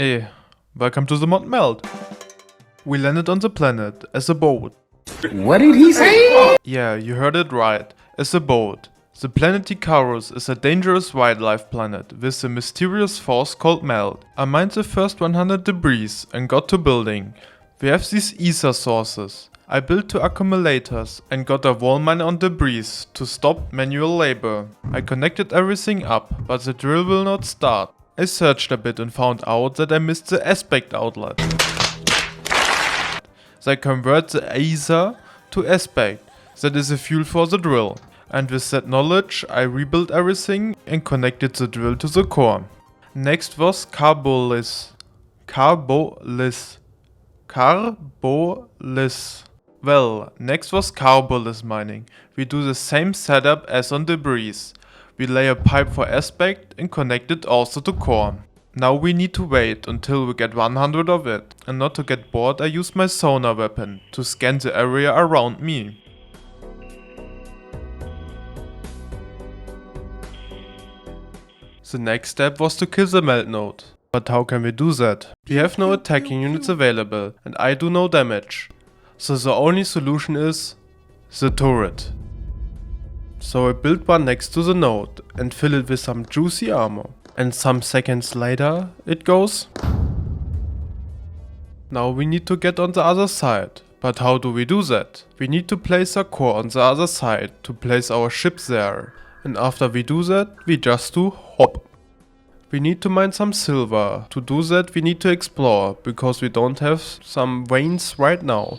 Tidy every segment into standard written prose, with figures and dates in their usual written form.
Hey, welcome to the mod Meld. We landed on the planet as a boat. What did he say? Yeah, you heard it right, as a boat. The planet Icarus is a dangerous wildlife planet with a mysterious force called Meld. I mined the first 100 debris and got to building. We have these Aether sources. I built 2 accumulators and got a wall mine on debris to stop manual labor. I connected everything up, but the drill will not start. I searched a bit and found out that I missed the Aspect outlet. So I convert the Aether to Aspect, that is a fuel for the drill. And with that knowledge I rebuilt everything and connected the drill to the core. Next was Carbolith. Well, next was Carbolith mining. We do the same setup as on debris. We lay a pipe for Aspect and connect it also to core. Now we need to wait until we get 100 of it. And not to get bored, I use my sonar weapon to scan the area around me. The next step was to kill the Meld Node. But how can we do that? We have no attacking units available and I do no damage. So the only solution is the turret. So I built one next to the node and fill it with some juicy armor. And some seconds later it goes. Now we need to get on the other side. But how do we do that? We need to place a core on the other side to place our ship there. And after we do that, we just do hop. We need to mine some silver. To do that we need to explore, because we don't have some veins right now.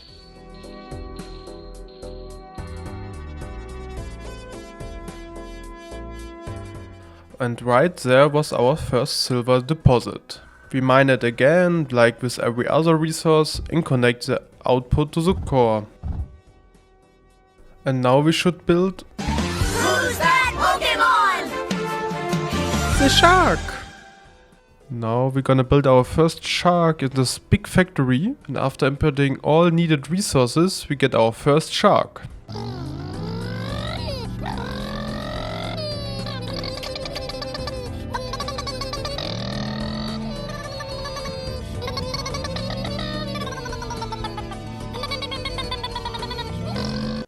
And right there was our first silver deposit. We mine it again, like with every other resource, and connect the output to the core. And now we should build the shark! Now we're gonna build our first shark in this big factory, and after importing all needed resources we get our first shark.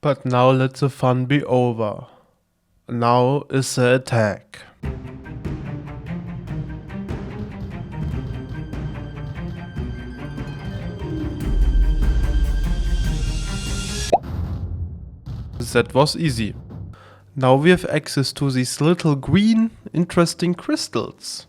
But now let the fun be over. Now is the attack. That was easy. Now we have access to these little green, interesting crystals.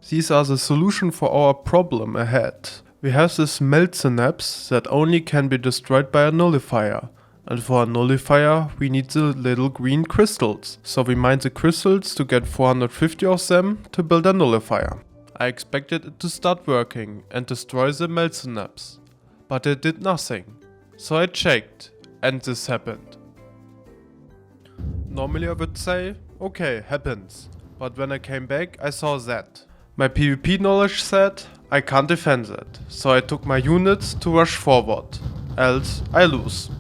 These are the solution for our problem ahead. We have this Meld Synapse that only can be destroyed by a Nullifier. And for a Nullifier we need the little green crystals. So we mine the crystals to get 450 of them to build a Nullifier. I expected it to start working and destroy the Meld Synapse. But it did nothing. So I checked and this happened. Normally I would say, okay, happens. But when I came back I saw that. My PvP knowledge said, I can't defend it. So I took my units to rush forward. Else I lose.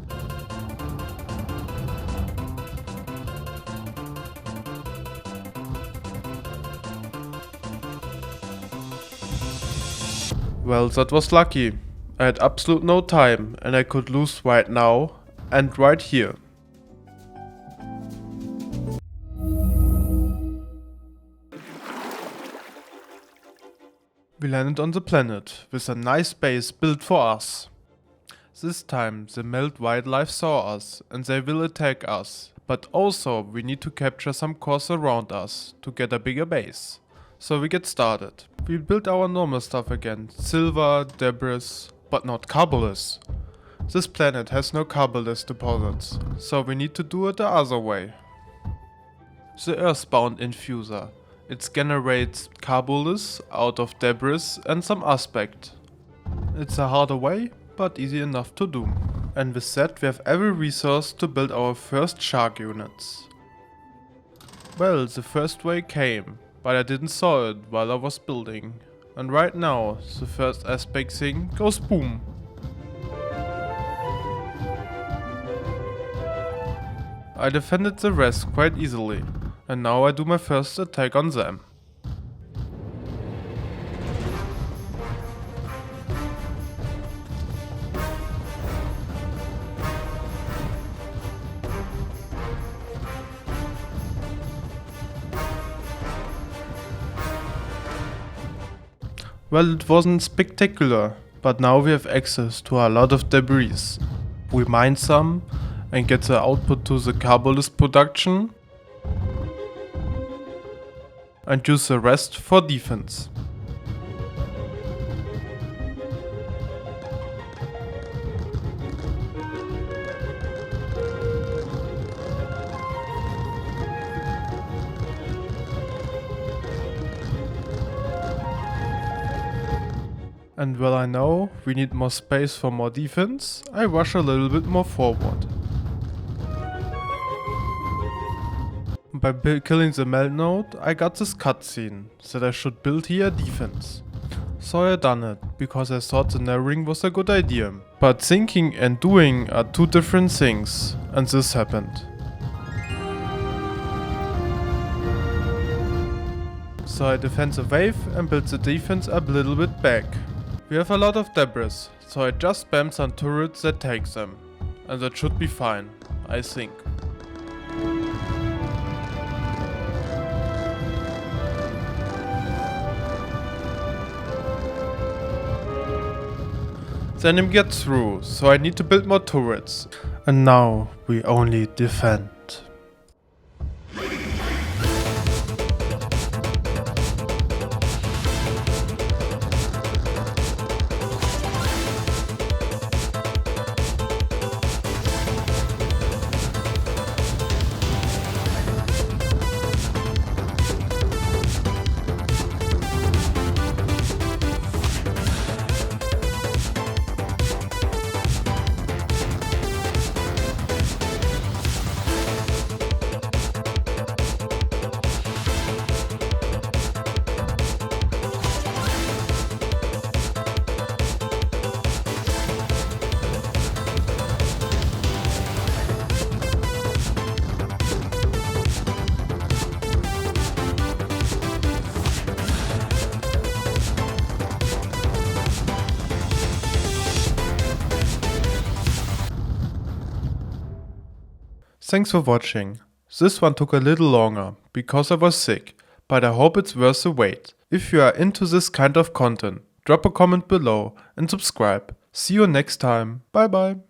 Well, that was lucky. I had absolute no time and I could lose right now and right here. We landed on the planet with a nice base built for us. This time the Meld wildlife saw us and they will attack us. But also we need to capture some cores around us to get a bigger base. So we get started. We built our normal stuff again, silver, debris, but not Carbolith. This planet has no Carbolith deposits, so we need to do it the other way. The Earthbound infuser. It generates Carbolith out of debris and some aspect. It's a harder way, but easy enough to do. And with that we have every resource to build our first shark units. Well, the first wave came. But I didn't saw it while I was building. And right now, the first aspect thing goes boom. I defended the rest quite easily. And now I do my first attack on them. Well, it wasn't spectacular, but now we have access to a lot of debris. We mine some and get the output to the Carbolith production and use the rest for defense. And while I know we need more space for more defense, I rush a little bit more forward. By killing the Meld Node, I got this cutscene that I should build here defense. So I done it, because I thought the narrowing was a good idea. But thinking and doing are two different things, and this happened. So I defend the wave and build the defense a little bit back. We have a lot of debris, so I just spam some turrets that take them. And that should be fine, I think. Then him get through, so I need to build more turrets. And now we only defend. Thanks for watching. This one took a little longer, because I was sick, but I hope it's worth the wait. If you are into this kind of content, drop a comment below and subscribe. See you next time. Bye bye.